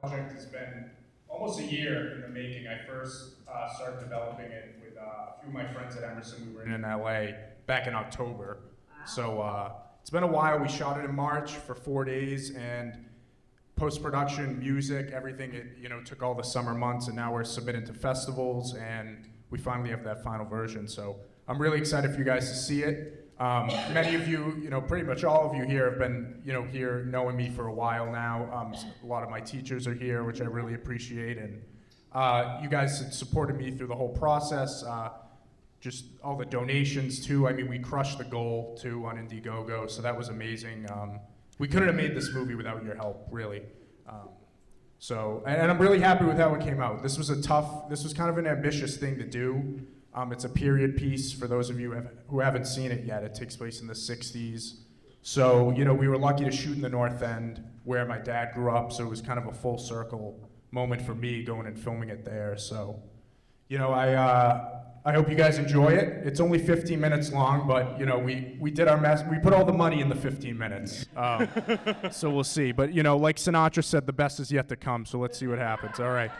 Project has been almost a year in the making. I first started developing it with a few of my friends at Emerson. We were in LA back in October. So it's been a while. We shot it in March for 4 days, and post-production, music, everything, it took all the summer months, and now we're submitting to festivals, and we finally have that final version. So I'm really excited for you guys to see it. Many of you, pretty much all of you here have been, here knowing me for a while now. A lot of my teachers are here, which I really appreciate, and you guys have supported me through the whole process. Just all the donations too. I mean, we crushed the goal too on Indiegogo, so that was amazing. We couldn't have made this movie without your help, really. And I'm really happy with how it came out. This was kind of an ambitious thing to do. It's a period piece for those of you who haven't seen it yet. It takes place in the 60s. So, we were lucky to shoot in the North End where my dad grew up, so it was kind of a full circle moment for me going and filming it there. So, I hope you guys enjoy it. It's only 15 minutes long, but, we did our best. We put all the money in the 15 minutes. So we'll see. But, like Sinatra said, the best is yet to come, so let's see what happens. All right.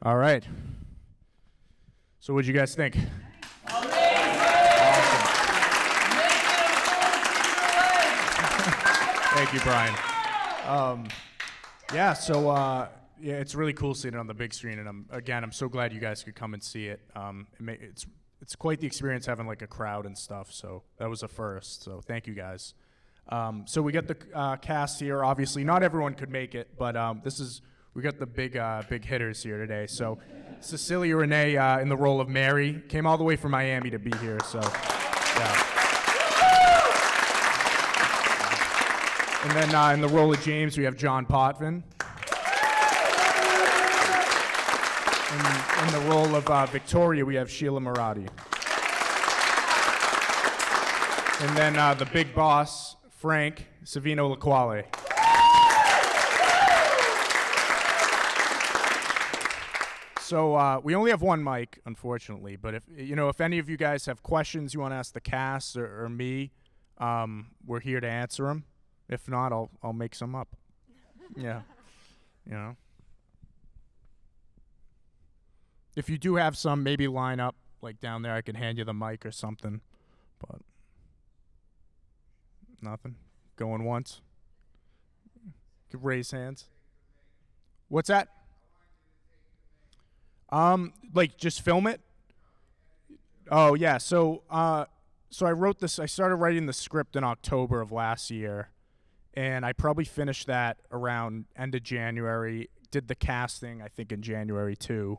All right. So what'd you guys think? Awesome. Thank you, Brian. It's really cool seeing it on the big screen, and I'm so glad you guys could come and see it. It's quite the experience having like a crowd and stuff, so that was a first, so thank you guys. So we got the cast here. Obviously, not everyone could make it, but we got the big hitters here today. So Cecilia Renee in the role of Mary came all the way from Miami to be here. So, yeah. And then in the role of James, we have John Potvin. In the role of Victoria, we have Sheila Murati. And then the big boss, Frank Savino Laquale. So we only have one mic, unfortunately. But if any of you guys have questions you want to ask the cast or me, we're here to answer them. If not, I'll make some up. Yeah, If you do have some, maybe line up like down there. I can hand you the mic or something. But nothing. Going once. Could raise hands. What's that? Like just film it? Oh yeah, so I wrote this, I started writing the script in October of last year, and I probably finished that around end of January, did the casting I think in January too.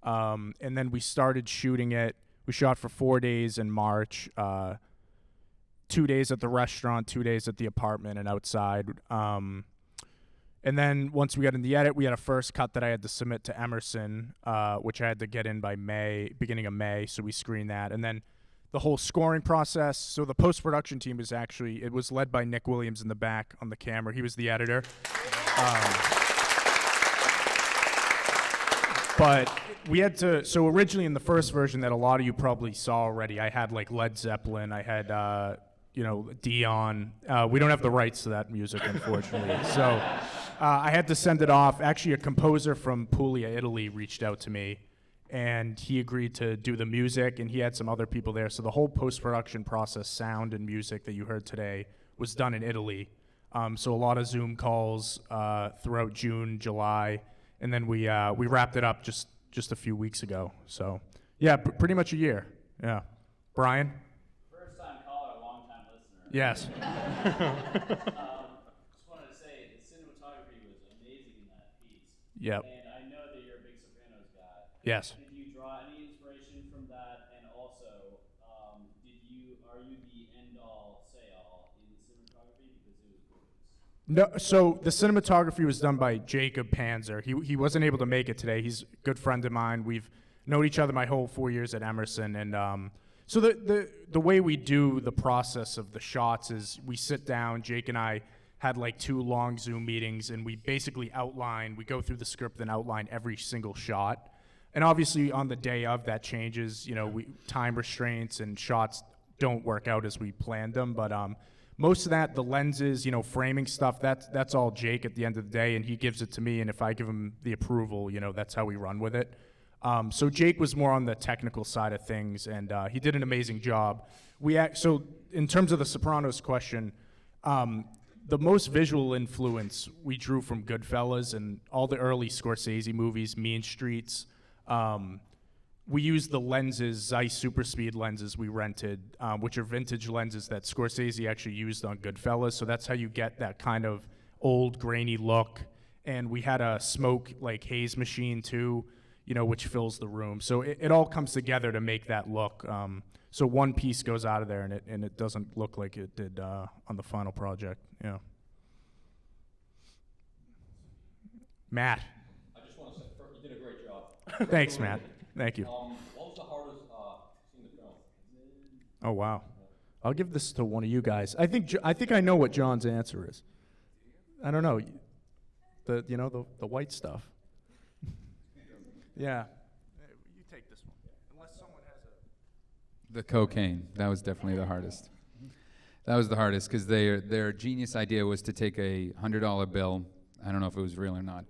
And then we started shooting it. We shot for 4 days in March, 2 days at the restaurant, 2 days at the apartment and outside. And then once we got in the edit, we had a first cut that I had to submit to Emerson, which I had to get in by beginning of May. So we screened that. And then the whole scoring process. So the post-production team it was led by Nick Williams in the back on the camera. He was the editor. But we had to, so originally in the first version that a lot of you probably saw already, I had like Led Zeppelin, I had, Dion. We don't have the rights to that music, unfortunately. So I had to send it off. Actually, a composer from Puglia, Italy reached out to me, and he agreed to do the music, and he had some other people there. So the whole post-production process, sound and music that you heard today, was done in Italy. So a lot of Zoom calls throughout June, July, and then we wrapped it up just a few weeks ago. So yeah, pretty much a year. Yeah, Brian. First-time caller, long-time listener. Yes. Just wanted to say the cinematography was amazing in that piece. Yep. And I know that you're a big Sopranos guy. Yes. Did you draw any inspiration from that? And also, are you the end-all, say-all in cinematography? Because it was gorgeous. No, so the cinematography was done by Jacob Panzer. He wasn't able to make it today. He's a good friend of mine. We've known each other my whole 4 years at Emerson, and so the way we do the process of the shots is we sit down. Jake and I had like 2 long Zoom meetings, and we basically we go through the script and outline every single shot. And obviously on the day of, that changes. Time restraints and shots don't work out as we planned them, but most of that, the lenses, framing stuff, that's all Jake at the end of the day, and he gives it to me, and if I give him the approval, that's how we run with it. So Jake was more on the technical side of things, and he did an amazing job. So in terms of the Sopranos question, the most visual influence we drew from Goodfellas and all the early Scorsese movies, Mean Streets. We used the lenses, Zeiss Super Speed lenses we rented, which are vintage lenses that Scorsese actually used on Goodfellas. So that's how you get that kind of old, grainy look. And we had a smoke, haze machine too, which fills the room. So it all comes together to make that look. So one piece goes out of there, and it doesn't look like it did on the final project. Yeah. Matt. I just want to say, you did a great job. Thanks, Matt. Thank you. What was the hardest seeing the film? Oh wow. I'll give this to one of you guys. I think I know what John's answer is. I don't know. The white stuff. Yeah. You take this one. Unless someone has The cocaine. That was definitely the hardest. That was the hardest because their genius idea was to take a $100 bill. I don't know if it was real or not.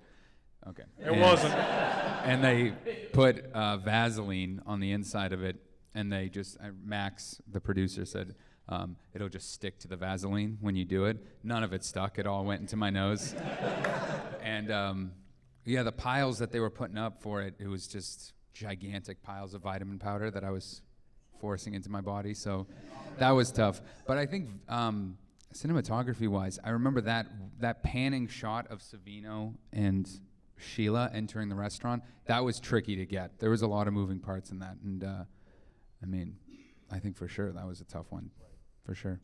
Okay. It wasn't. And they put Vaseline on the inside of it, and they just, Max, the producer, said, it'll just stick to the Vaseline when you do it. None of it stuck. It all went into my nose. And the piles that they were putting up for it, it was just gigantic piles of vitamin powder that I was forcing into my body. So that was tough. But I think cinematography-wise, I remember that panning shot of Savino and Sheila entering the restaurant. That was tricky to get. There was a lot of moving parts in that, and I think for sure that was a tough one, for sure.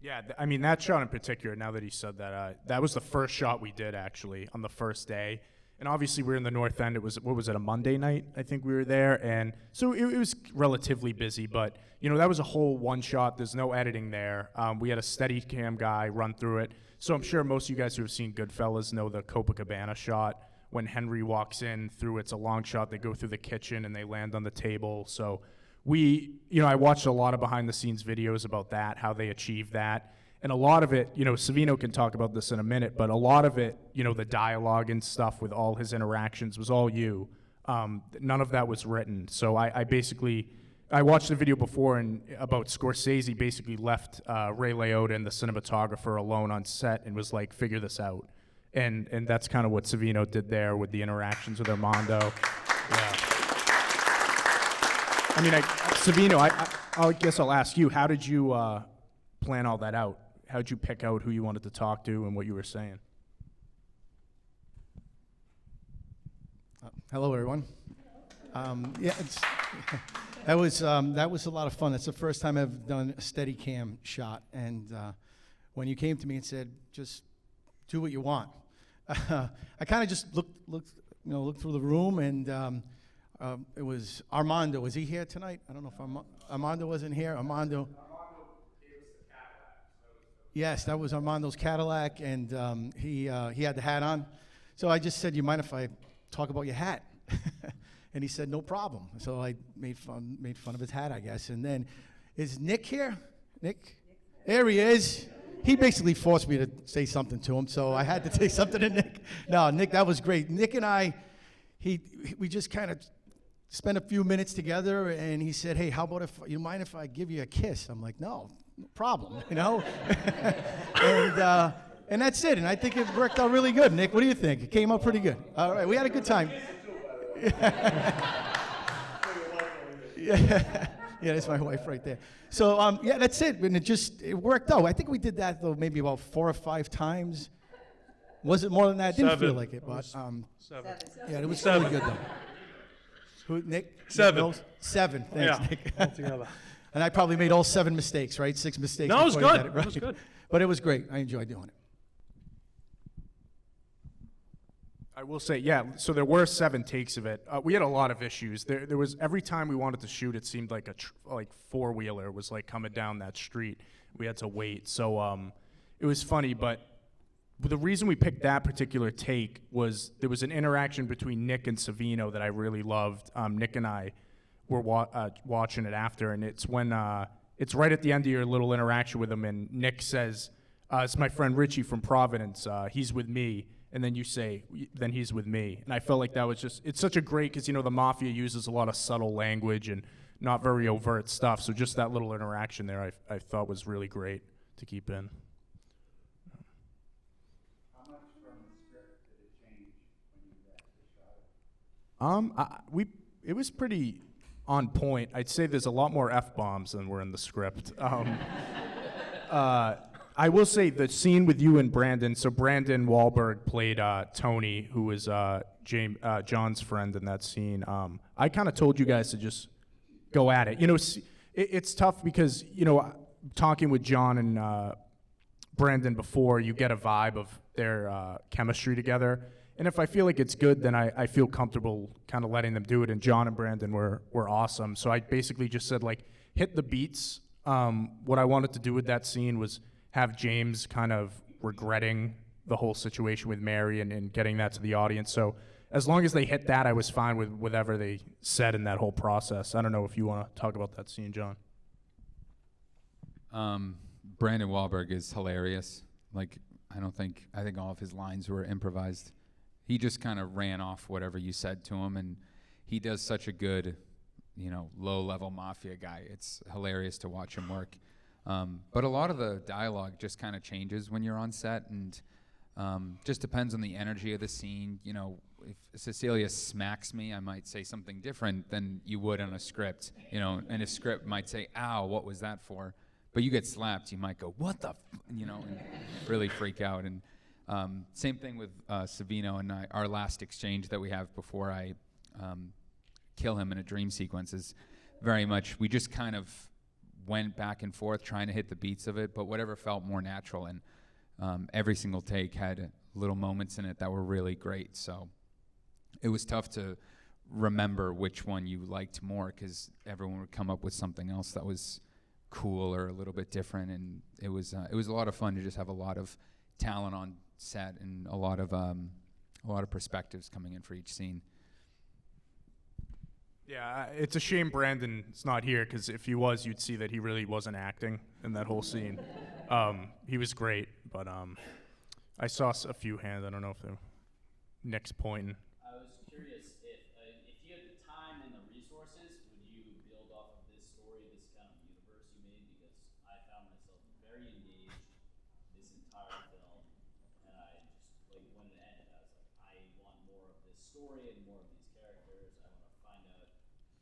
Yeah, that shot in particular, now that he said that, that was the first shot we did actually on the first day. And obviously we were in the North End. It was, a Monday night? I think we were there. And so it was relatively busy, but that was a whole one shot. There's no editing there. We had a Steadicam guy run through it. So I'm sure most of you guys who have seen Goodfellas know the Copacabana shot. When Henry walks in through, it's a long shot. They go through the kitchen and they land on the table. So I watched a lot of behind the scenes videos about that, how they achieved that. And a lot of it, Savino can talk about this in a minute, but a lot of it, the dialogue and stuff with all his interactions was all you. None of that was written. So I watched the video before about Scorsese basically left Ray Liotta and the cinematographer alone on set and was like, figure this out. And that's kind of what Savino did there with the interactions with Armando. Yeah. Savino, I guess I'll ask you, how did you plan all that out? How did you pick out who you wanted to talk to and what you were saying? Hello, everyone. Yeah, that was a lot of fun. That's the first time I've done a steady cam shot, and when you came to me and said, "Just do what you want," I kind of just looked through the room, and it was Armando. Was he here tonight? I don't know if Armando wasn't here. Armando gave us the Cadillac. Yes, that was Armando's Cadillac, and he had the hat on. So I just said, "You mind if I talk about your hat?" And he said, "No problem." So I made fun of his hat, I guess. And then, is Nick here? Nick? There he is. He basically forced me to say something to him, so I had to say something to Nick. No, Nick, that was great. Nick and I, we just kind of spent a few minutes together, and he said, "Hey, how about if you mind if I give you a kiss?" I'm like, "No problem," you know. And that's it. And I think it worked out really good. Nick, what do you think? It came out pretty good. All right, we had a good time. Yeah, that's my wife right there. So yeah, that's it. And it worked out. I think we did that though maybe about 4 or 5 times. Was it more than that? I didn't feel like it, but 7. yeah, it was 7. really good though. Who, Nick? 7. Nick Mills? 7. Thanks, Yeah, Nick. altogether. And I probably made all 7 mistakes, right? 6 mistakes. No, it was before you good. got it right. It was good. But it was great. I enjoyed doing it. I will say, yeah, so there were 7 takes of it. We had a lot of issues. There was, every time we wanted to shoot, it seemed like like four-wheeler was like coming down that street. We had to wait. So it was funny, but the reason we picked that particular take was there was an interaction between Nick and Savino that I really loved. Nick and I were watching it after, and it's when, it's right at the end of your little interaction with him, and Nick says, "It's my friend Richie from Providence. He's with me." And then you say, "Then he's with me." And I felt like that was just, it's such a great, because, you know, the Mafia uses a lot of subtle language and not very overt stuff. So just that little interaction there I thought was really great to keep in. How much from the script did it change when you shot it? It was pretty on point. I'd say there's a lot more F-bombs than were in the script. I will say the scene with you and Brandon. So Brandon Wahlberg played Tony, who was John's friend in that scene. I kind of told you guys to just go at it. You know, it's tough because, you know, talking with John and Brandon before, you get a vibe of their chemistry together. And if I feel like it's good, then I feel comfortable kind of letting them do it. And John and Brandon were awesome. So I basically just said, like, hit the beats. What I wanted to do with that scene was have James kind of regretting the whole situation with Mary and getting that to the audience. So as long as they hit that, I was fine with whatever they said in that whole process. I don't know if you want to talk about that scene, John. Brandon Wahlberg is hilarious. Like, I think all of his lines were improvised. He just kind of ran off whatever you said to him, and he does such a good, you know, low-level mafia guy. It's hilarious to watch him work. But a lot of the dialogue just kind of changes when you're on set, and just depends on the energy of the scene. You know, if Cecilia smacks me, I might say something different than you would on a script. You know, and a script might say, "Ow, what was that for?" But you get slapped, you might go, "What the?" You know, and really freak out. And same thing with Savino and I. Our last exchange that we have before I kill him in a dream sequence is very much, we just kind of went back and forth trying to hit the beats of it, but whatever felt more natural. And every single take had little moments in it that were really great. So it was tough to remember which one you liked more, because everyone would come up with something else that was cool or a little bit different. And it was a lot of fun to just have a lot of talent on set and a lot of perspectives coming in for each scene. Yeah, it's a shame Brandon's not here, because if he was, you'd see that he really wasn't acting in that whole scene. He was great, but I saw a few hands. I don't know if they're Nick's pointing. I was curious if you had the time and the resources, would you build off of this story, this kind of universe you made? Because I found myself very engaged this entire film, and I just, like, when it ended, I was like, I want more of this story and more of these characters. I want to find out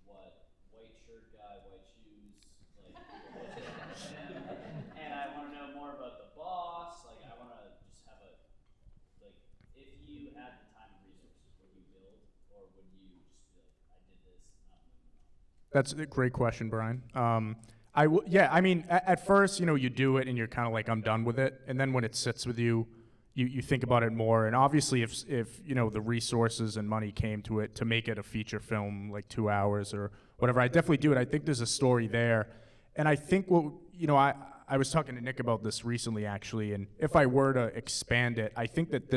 what white shirt guy, white shoes, like, and I want to know more about the boss. Like, I want to just have a, like, if you had the time and resources, would you build or would you just be like, I did this, and I'm moving on? That's a great question, Brian. Yeah, I mean, at first, you do it and you're kind of like, I'm done with it. And then when it sits with you, you think about it more. And obviously, if the resources and money came to it to make it a feature film, like 2 hours or whatever, I definitely do it. I think there's a story there. And I think I was talking to Nick about this recently, actually. And if I were to expand it, I think that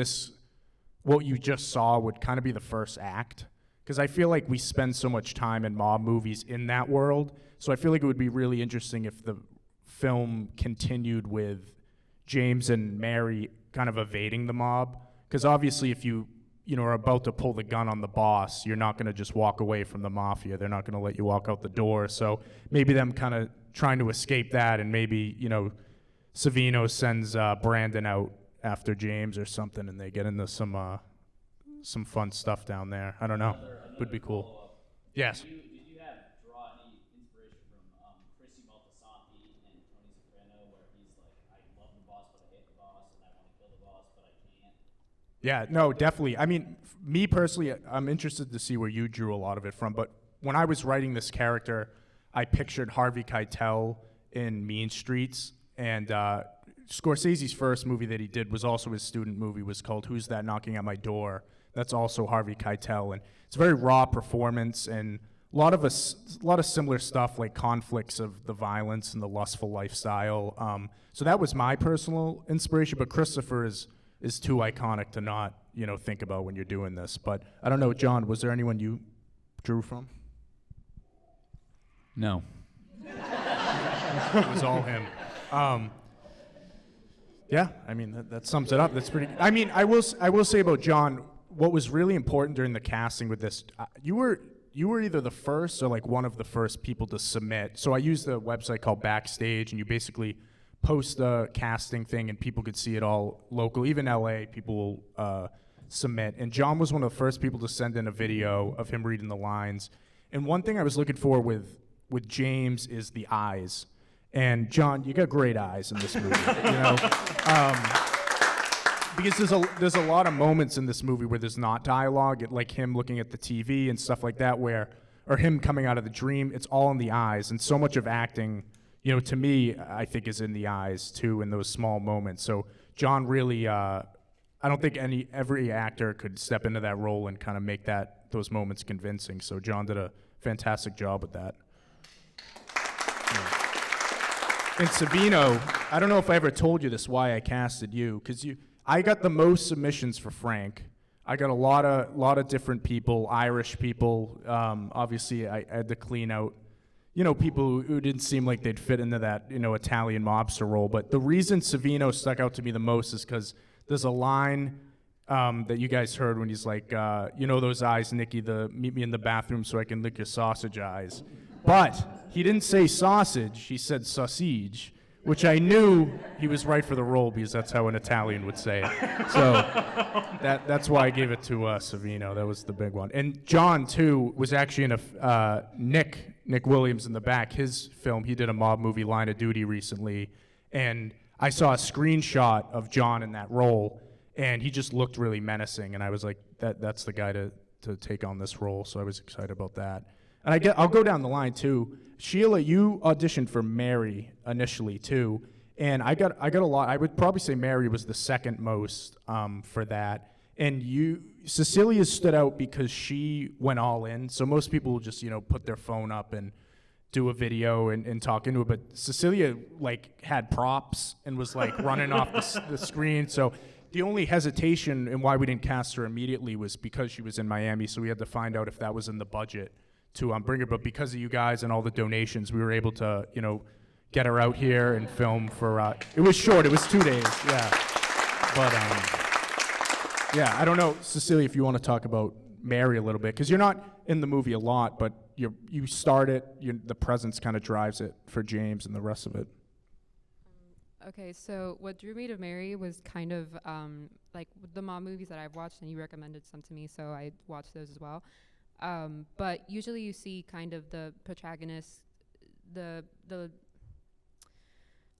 what you just saw would kind of be the first act. Because I feel like we spend so much time in mob movies in that world. So I feel like it would be really interesting if the film continued with James and Mary kind of evading the mob. Because obviously if you are about to pull the gun on the boss, you're not going to just walk away from the mafia. They're not going to let you walk out the door. So maybe them kind of trying to escape that, and maybe, Savino sends Brandon out after James or something, and they get into some fun stuff down there. I don't know. Would be cool. Follow-up. Yes. Did you draw any inspiration from Chrissy Maltasanti and Tony Soprano, where he's like, I love the boss, but I hate the boss, and I want to kill the boss, but I can't? Yeah, no, definitely. I mean, me personally, I'm interested to see where you drew a lot of it from. But when I was writing this character, I pictured Harvey Keitel in Mean Streets. And Scorsese's first movie that he did was also his student movie, was called Who's That Knocking at My Door? That's also Harvey Keitel. And it's a very raw performance, and a lot of similar stuff, like conflicts of the violence and the lustful lifestyle. So that was my personal inspiration. But Christopher is too iconic to not think about when you're doing this. But I don't know, John, was there anyone you drew from? No. It was all him. Yeah, I mean that sums it up. That's pretty. I mean, I will say about John, what was really important during the casting with this, you were either the first or like one of the first people to submit. So I used a website called Backstage, and you basically post the casting thing, and people could see it all local. Even LA, people will submit. And John was one of the first people to send in a video of him reading the lines. And one thing I was looking for with James is the eyes. And John, you got great eyes in this movie, because there's a lot of moments in this movie where there's not dialogue, like him looking at the TV and stuff like that, or him coming out of the dream. It's all in the eyes, and so much of acting, to me, I think is in the eyes too, in those small moments. So John really, I don't think every actor could step into that role and kind of make those moments convincing. So John did a fantastic job with that. And Savino, I don't know if I ever told you this, why I casted you, because I got the most submissions for Frank. I got a lot of different people, Irish people. Obviously, I had to clean out, people who didn't seem like they'd fit into that, Italian mobster role. But the reason Savino stuck out to me the most is because there's a line that you guys heard when he's like, those eyes, Nicky, meet me in the bathroom so I can lick your sausage eyes. But he didn't say sausage, he said sausage, which I knew he was right for the role because that's how an Italian would say it. So that's why I gave it to Savino. That was the big one. And John, too, was actually in a Nick Williams in the back, his film. He did a mob movie, Line of Duty, recently. And I saw a screenshot of John in that role, and he just looked really menacing. And I was like, that's the guy to take on this role. So I was excited about that. And I'll go down the line too. Sheila, you auditioned for Mary initially too, and I got a lot. I would probably say Mary was the second most for that. And Cecilia stood out because she went all in. So most people will just put their phone up and do a video and talk into it, but Cecilia had props and was running off the screen. So the only hesitation and why we didn't cast her immediately was because she was in Miami. So we had to find out if that was in the budget to bring her, but because of you guys and all the donations, we were able to, get her out here and film for, it was short, it was 2 days, yeah. But, yeah, I don't know, Cecilia, if you want to talk about Mary a little bit, because you're not in the movie a lot, but you start it, the presence kind of drives it for James and the rest of it. Okay, so what drew me to Mary was kind of like the mob movies that I've watched, and you recommended some to me, so I watched those as well. But usually you see kind of the protagonist, the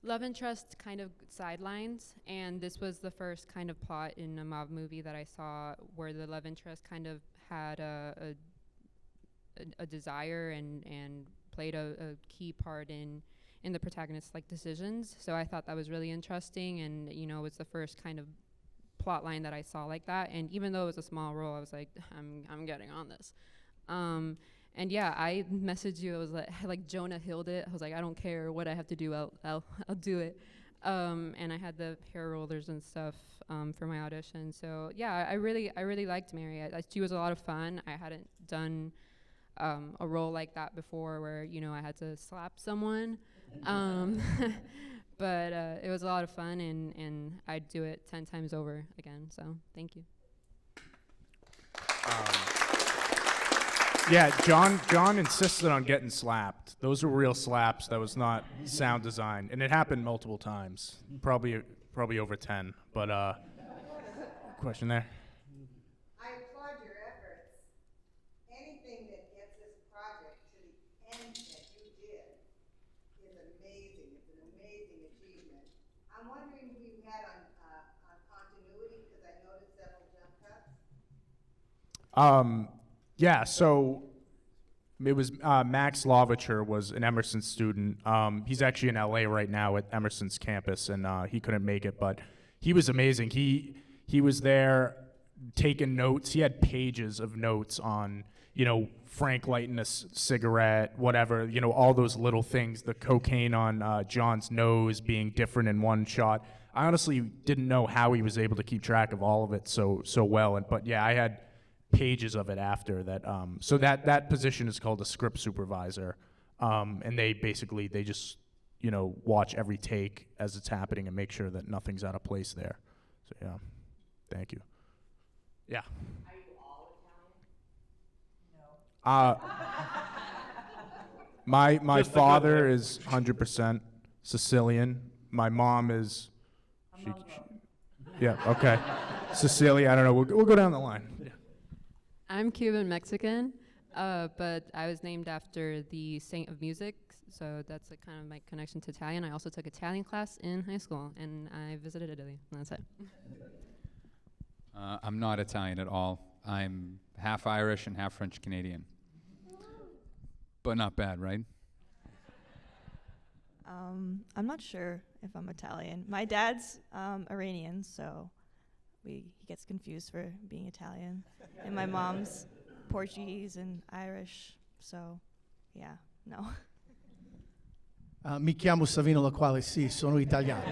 love interest kind of sidelines, and this was the first kind of plot in a mob movie that I saw where the love interest kind of had a desire and played a key part in the protagonist's like decisions. So I thought that was really interesting, and you know, it's the first kind of plot line that I saw like that. And even though it was a small role, I was like, I'm getting on this. And yeah, I messaged you. I was like Jonah Hilled it. I was like, I don't care what I have to do. I'll do it. And I had the hair rollers and stuff for my audition. So yeah, I really liked Mary. She was a lot of fun. I hadn't done a role like that before, where you know I had to slap someone. But it was a lot of fun, and I'd do it 10 times over again. So thank you. Yeah, John insisted on getting slapped. Those were real slaps. That was not sound design, and it happened multiple times, probably over 10. But question there. I applaud your efforts. Anything that gets this project to the end that you did is amazing. It's an amazing achievement. I'm wondering who you had on continuity, because I noticed several jump cuts. Yeah, so it was Max Lovacher was an Emerson student. He's actually in LA right now at Emerson's campus, and he couldn't make it, but he was amazing. He was there taking notes. He had pages of notes on, you know, Frank lighting a cigarette, whatever, you know, all those little things, the cocaine on John's nose being different in one shot. I honestly didn't know how he was able to keep track of all of it so well, but yeah, I had pages of it after that. So that position is called a script supervisor, and they just, you know, watch every take as it's happening and make sure that nothing's out of place there. So yeah, thank you. Yeah. Are you all Italian? No. My father is 100% Sicilian. My mom is. Yeah. Okay. Cecilia. I don't know. We'll go down the line. Yeah. I'm Cuban Mexican, but I was named after the saint of music, so that's like kind of my connection to Italian. I also took Italian class in high school, and I visited Italy, and that's it. I'm not Italian at all. I'm half Irish and half French Canadian. But not bad, right? I'm not sure if I'm Italian. My dad's Iranian, so he gets confused for being Italian. And my mom's Portuguese and Irish, so yeah, no. Mi chiamo Savino, la quale sì, sono italiano.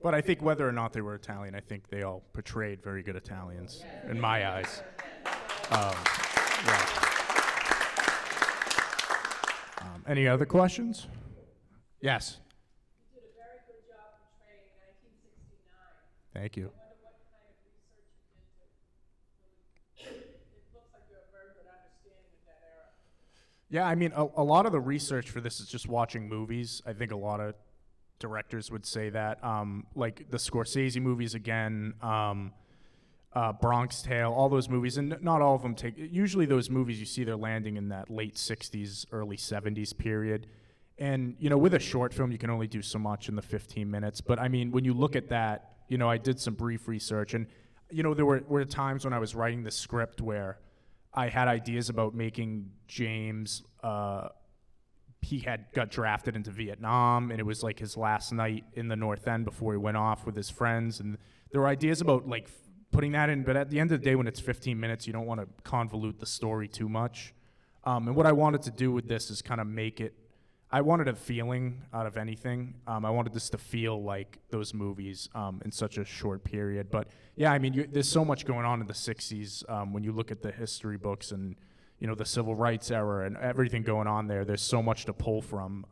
But I think whether or not they were Italian, I think they all portrayed very good Italians in my eyes. Yeah. Any other questions? Yes. You did a very good job portraying 1969. Thank you. I wonder what kind of research you did to really, it looks like you have a very good understanding of that era. Yeah, I mean, a lot of the research for this is just watching movies. I think a lot of directors would say that. Like the Scorsese movies again, Bronx Tale, all those movies, and not all of them take, usually those movies you see they're landing in that late 60s, early 70s period. And, you know, with a short film, you can only do so much in the 15 minutes. But I mean, when you look at that, you know, I did some brief research, and, you know, there were times when I was writing the script where I had ideas about making James, he got drafted into Vietnam, and it was like his last night in the North End before he went off with his friends. And there were ideas about like putting that in, but at the end of the day, when it's 15 minutes, you don't want to convolute the story too much. And what I wanted to do with this is kind of make it, I wanted a feeling out of anything. I wanted this to feel like those movies in such a short period. But yeah, I mean, there's so much going on in the 60s when you look at the history books and, you know, the civil rights era and everything going on there. There's so much to pull from.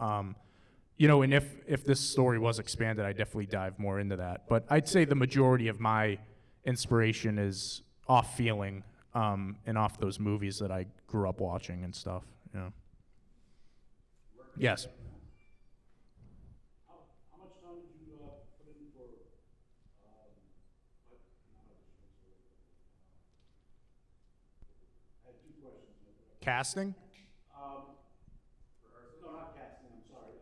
You know, and if this story was expanded, I'd definitely dive more into that. But I'd say the majority of my inspiration is off feeling and off those movies that I grew up watching and stuff. You know. Yes. How much time did you put in for, I had two questions. casting? Rehearsal, no, not casting, I'm sorry,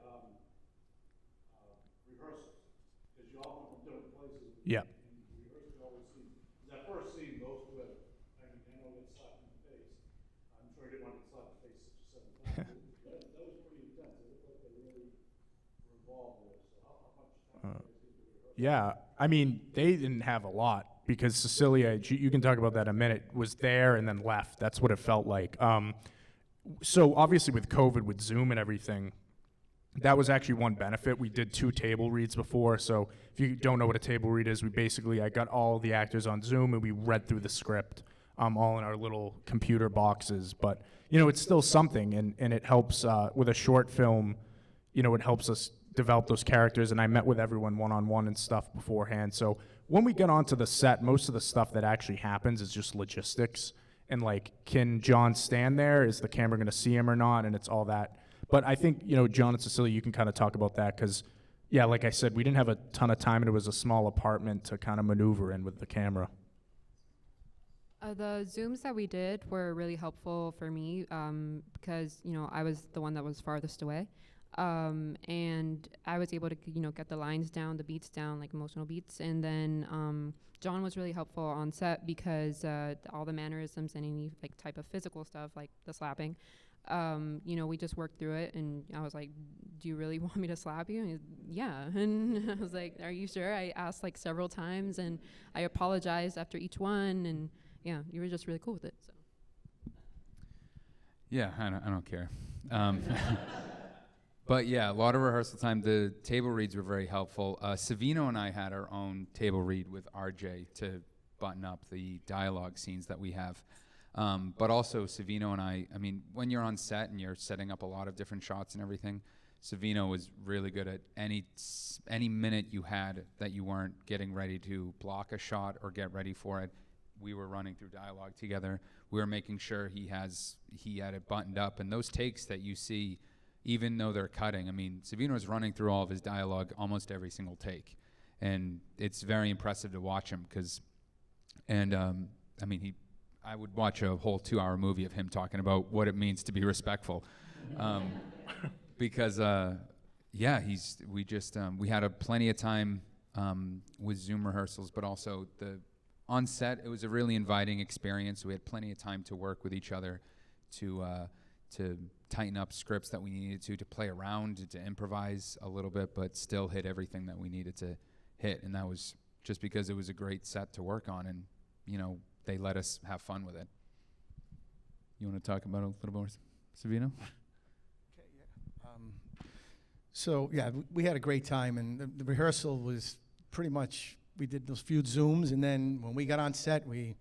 rehearsals, because you all come from different places. Yeah. And rehearsals, you always see, that first scene, those two have, I mean, I know get slapped in the face. I'm sure he didn't want to get slapped in the face 6 or 7 times. that was pretty intense. It looked like they really were involved with it. So how much time did you guys get to rehearsal? Yeah, I mean, they didn't have a lot because Cecilia, you can talk about that in a minute, was there and then left. That's what it felt like. So obviously with COVID, with Zoom and everything, that was actually one benefit. We did 2 table reads before, so if you don't know what a table read is, I got all the actors on Zoom and we read through the script, all in our little computer boxes. But, it's still something, and it helps with a short film, it helps us develop those characters, and I met with everyone one-on-one and stuff beforehand. So when we get onto the set, most of the stuff that actually happens is just logistics. And like, can John stand there? Is the camera going to see him or not? And it's all that. But I think, John and Cecilia, you can kind of talk about that because, yeah, like I said, we didn't have a ton of time and it was a small apartment to kind of maneuver in with the camera. The Zooms that we did were really helpful for me because, I was the one that was farthest away. And I was able to, get the lines down, the beats down, like emotional beats. And then John was really helpful on set because all the mannerisms and any like type of physical stuff, like the slapping, we just worked through it. And I was like, do you really want me to slap you? And he's, yeah. And I was like, are you sure? I asked like several times and I apologized after each one. And yeah, you were just really cool with it. So. Yeah, I don't care. But yeah, a lot of rehearsal time. The table reads were very helpful. Savino and I had our own table read with RJ to button up the dialogue scenes that we have. But also Savino and I mean, when you're on set and you're setting up a lot of different shots and everything, Savino was really good at any minute you had that you weren't getting ready to block a shot or get ready for it. We were running through dialogue together. We were making sure he had it buttoned up. And those takes that you see, even though they're cutting, I mean, Savino's running through all of his dialogue almost every single take. And it's very impressive to watch him I would watch a whole 2-hour movie of him talking about what it means to be respectful. Because, we had plenty of time with Zoom rehearsals, but also on set, it was a really inviting experience. We had plenty of time to work with each other, to tighten up scripts that we needed to play around, to improvise a little bit, but still hit everything that we needed to hit. And that was just because it was a great set to work on, and they let us have fun with it. You want to talk about it a little more, Savino? Okay, yeah. So yeah, we had a great time, and the rehearsal was pretty much, we did those few Zooms, and then when we got on set, it was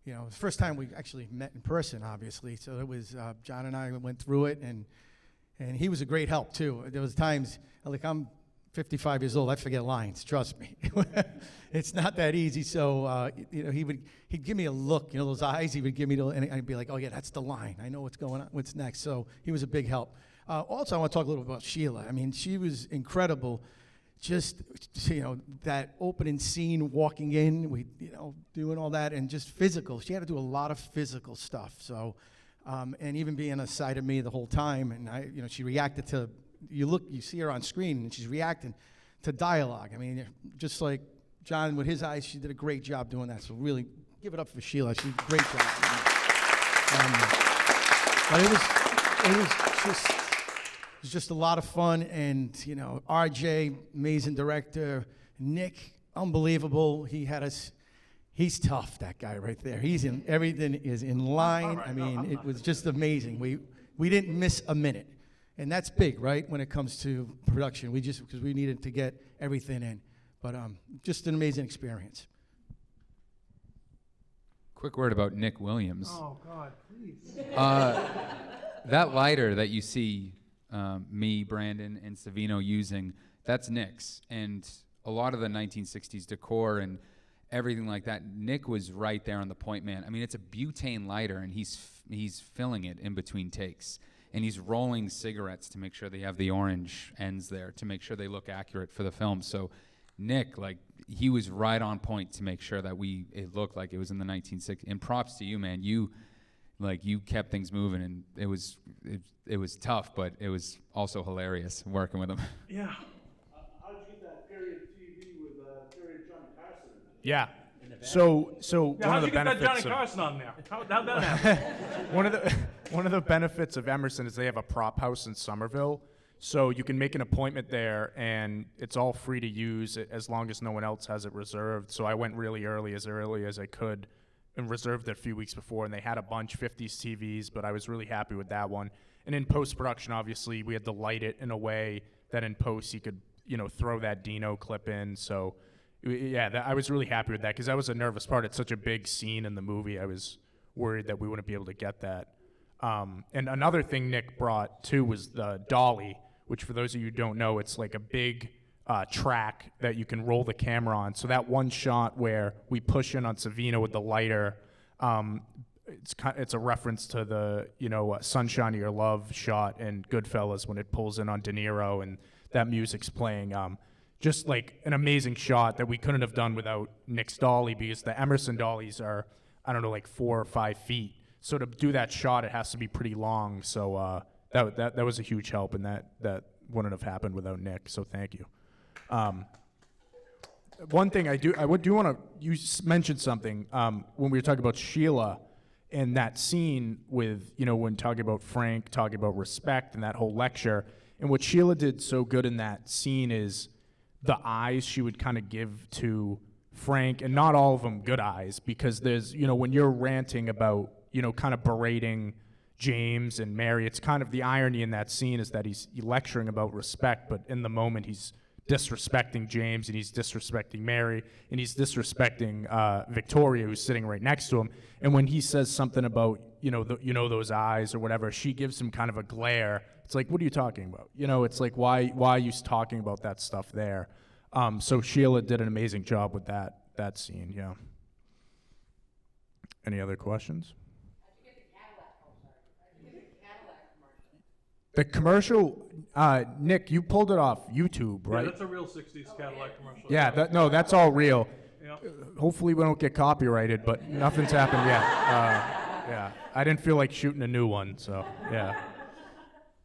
the first time we actually met in person, obviously. So it was John and I went through it, and he was a great help too. There was times, like, I'm 55 years old, I forget lines. Trust me, it's not that easy. So he'd give me a look, those eyes he would give me, and I'd be like, oh yeah, that's the line. I know what's going on, what's next. So he was a big help. Also, I want to talk a little bit about Sheila. I mean, she was incredible. Just, that opening scene, walking in, doing all that, and just physical. She had to do a lot of physical stuff. So, and even being aside of me the whole time, and she reacted to, you see her on screen, and she's reacting to dialogue. I mean, just like John with his eyes, she did a great job doing that. So really, give it up for Sheila. She did a great job. But it was just a lot of fun, and RJ, amazing director, Nick, unbelievable. He had us. He's tough, that guy right there. Everything is in line. I mean, it was just amazing. We didn't miss a minute, and that's big, right? When it comes to production, because we needed to get everything in. But just an amazing experience. Quick word about Nick Williams. Oh God, please. That lighter that you see. Me, Brandon, and Savino using, that's Nick's. And a lot of the 1960s decor and everything like that, Nick was right there on the point, man. I mean, it's a butane lighter, and he's filling it in between takes. And he's rolling cigarettes to make sure they have the orange ends there, to make sure they look accurate for the film. So Nick, he was right on point to make sure that it looked like it was in the 1960s. And props to you, man. like you kept things moving, and it was tough, but it was also hilarious working with him. Yeah. How'd you get that period TV with period Johnny Carson in it? Yeah. So Yeah, one how'd of you the get that benefits Johnny of Carson on there? How'd that happen? one of the benefits of Emerson is they have a prop house in Somerville, so you can make an appointment there, and it's all free to use as long as no one else has it reserved. So I went really early as I could, and reserved it a few weeks before, and they had a bunch, 50s TVs, but I was really happy with that one. And in post-production, obviously, we had to light it in a way that in post you could, throw that Dino clip in. So, yeah, I was really happy with that because that was a nervous part. It's such a big scene in the movie. I was worried that we wouldn't be able to get that. And another thing Nick brought, too, was the dolly, which for those of you who don't know, it's like a big track that you can roll the camera on. So that one shot where we push in on Savino with the lighter, it's a reference to the Sunshine of Your Love shot in Goodfellas when it pulls in on De Niro and that music's playing. Just like an amazing shot that we couldn't have done without Nick's dolly, because the Emerson dollies are, I don't know, like 4 or 5 feet. So to do that shot, it has to be pretty long. So that was a huge help, and that wouldn't have happened without Nick. So thank you. One thing I do want to, you mentioned something when we were talking about Sheila and that scene with, when talking about Frank, talking about respect and that whole lecture. And what Sheila did so good in that scene is the eyes she would kind of give to Frank, and not all of them good eyes, because there's, when you're ranting about, kind of berating James and Mary, it's kind of the irony in that scene is that he's lecturing about respect, but in the moment he's disrespecting James, and he's disrespecting Mary, and he's disrespecting Victoria, who's sitting right next to him. And when he says something about those eyes or whatever, she gives him kind of a glare. It's like, what are you talking about? It's like, why are you talking about that stuff there? So Sheila did an amazing job with that scene. Yeah. Any other questions? How'd you get the Cadillac? Oh, sorry. How'd you get the Cadillac commercial? The commercial, Nick, you pulled it off YouTube, right? Yeah, that's a real 60s Cadillac commercial. Yeah, that's all real. Yeah. Hopefully we don't get copyrighted, but nothing's happened yet. Yeah, I didn't feel like shooting a new one, so yeah.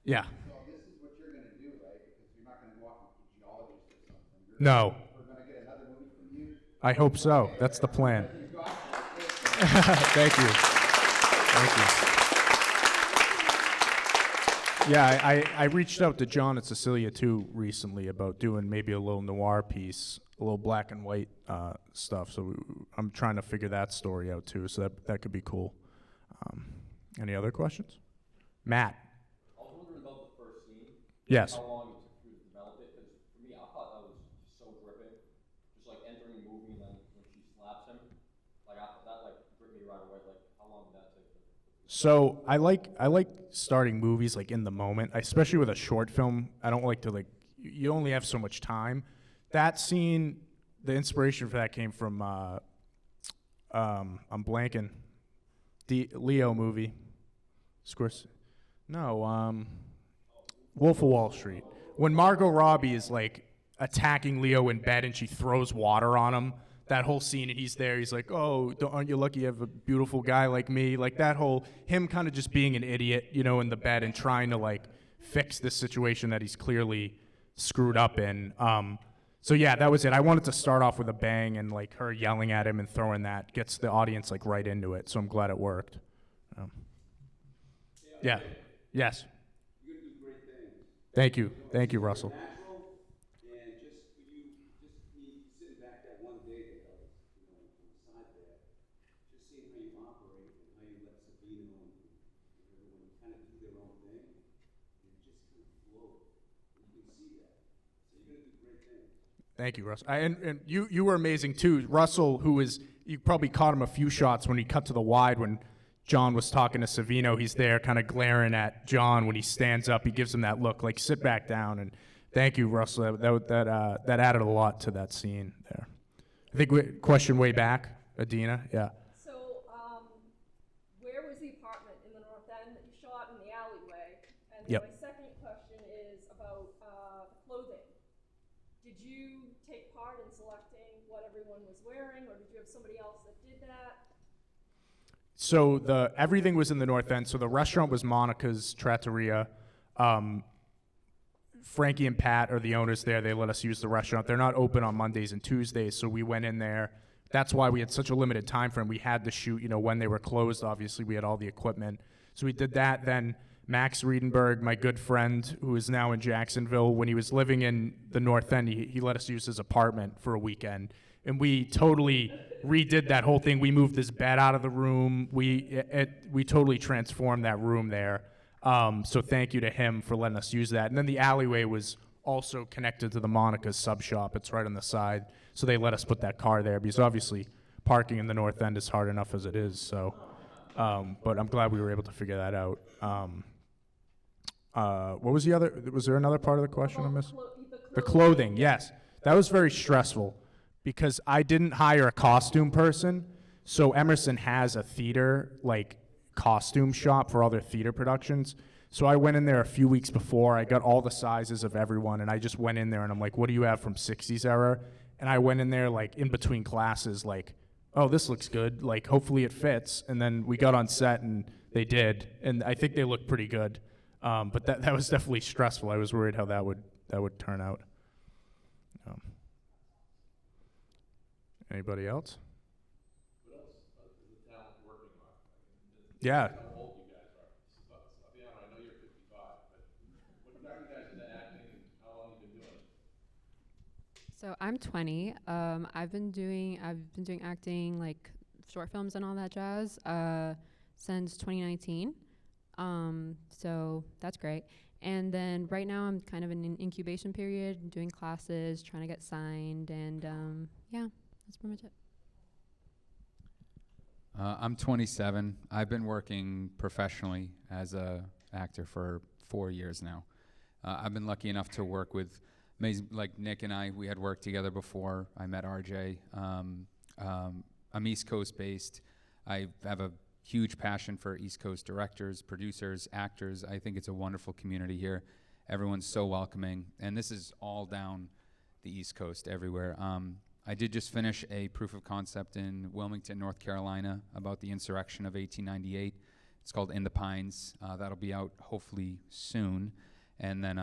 Yeah. So this is what you're going to do, right? Because you're not going to go off with the geologist or something. No. We're going to get another movie from you. I hope so. That's the plan. Thank you. Yeah, I reached out to John and Cecilia too recently about doing maybe a little noir piece, a little black and white stuff. So I'm trying to figure that story out too. So that could be cool. Any other questions? Matt. I was wondering about the first scene. Yes. How long it took you to develop it? Because for me, I thought that was just so gripping. Just like entering the movie and then when she slaps him, like that gripped me right away. Like how long did that take? So I like starting movies like in the moment, especially with a short film. I don't like to you only have so much time. That scene, the inspiration for that came from I'm blanking. The Leo movie. No, Wolf of Wall Street. When Margot Robbie is like attacking Leo in bed and she throws water on him, that whole scene, and he's there, he's like, oh, aren't you lucky you have a beautiful guy like me? Like that whole, him kind of just being an idiot, in the bed and trying to like fix this situation that he's clearly screwed up in. So yeah, that was it. I wanted to start off with a bang, and like her yelling at him and throwing that gets the audience like right into it. So I'm glad it worked. Yeah. Yes. You're going to do great things. Thank you, Russell. Natural, and just for you, just me sitting back that one day that I was, on the side there, just seeing how you operate and how you let Sabino and everyone kind of do their own thing, and it just kind of flowed. You can see that. So you're going to do great things. Thank you, Russell. And you were amazing too. Russell, you probably caught him a few shots when he cut to the wide when John was talking to Savino. He's there kind of glaring at John when he stands up. He gives him that look, like sit back down. And thank you, Russell. That added a lot to that scene there. I think question way back, Adina. Yeah. So, where was the apartment in the North End that you shot in the alleyway? And Yep. my second question is about the clothing. Did you take part in selecting what everyone was wearing, or did you have somebody else that did that? So everything was in the North End. So the restaurant was Monica's Trattoria. Frankie and Pat are the owners there. They let us use the restaurant. They're not open on Mondays and Tuesdays, so we went in there. That's why we had such a limited time frame. We had to shoot, when they were closed. Obviously, we had all the equipment. So we did that. Then Max Riedenberg, my good friend, who is now in Jacksonville, when he was living in the North End, he let us use his apartment for a weekend. And we totally redid that whole thing. We moved his bed out of the room. We totally transformed that room there. So thank you to him for letting us use that. And then the alleyway was also connected to the Monica's sub shop. It's right on the side. So they let us put that car there because obviously parking in the North End is hard enough as it is. So, but I'm glad we were able to figure that out. What was the other? Was there another part of the question I missed? The clothing, yes. That was very stressful because I didn't hire a costume person. So Emerson has a theater, costume shop for all their theater productions. So I went in there a few weeks before. I got all the sizes of everyone, and I just went in there, and I'm like, what do you have from 60s era? And I went in there, in between classes, oh, this looks good. Hopefully it fits. And then we got on set, and they did. And I think they looked pretty good. But that was definitely stressful. I was worried how that would turn out. Anybody else? What else is the talent working on? Yeah. How old you guys are? Fabiano, I know you're 55, but what got you guys into acting and how long you been doing it? So I'm 20. I've been doing acting, short films and all that jazz, since 2019. So that's great. And then right now I'm kind of in an incubation period, doing classes, trying to get signed, and yeah, that's pretty much it. I'm 27. I've been working professionally as a actor for 4 years now. I've been lucky enough to work with Nick and I. We had worked together before. I met RJ. I'm East Coast based. I have a huge passion for East Coast directors, producers, actors. I think it's a wonderful community here. Everyone's so welcoming, and this is all down the East Coast everywhere. I did just finish a proof of concept in Wilmington, North Carolina about the insurrection of 1898. It's called In the Pines. That'll be out hopefully soon, and then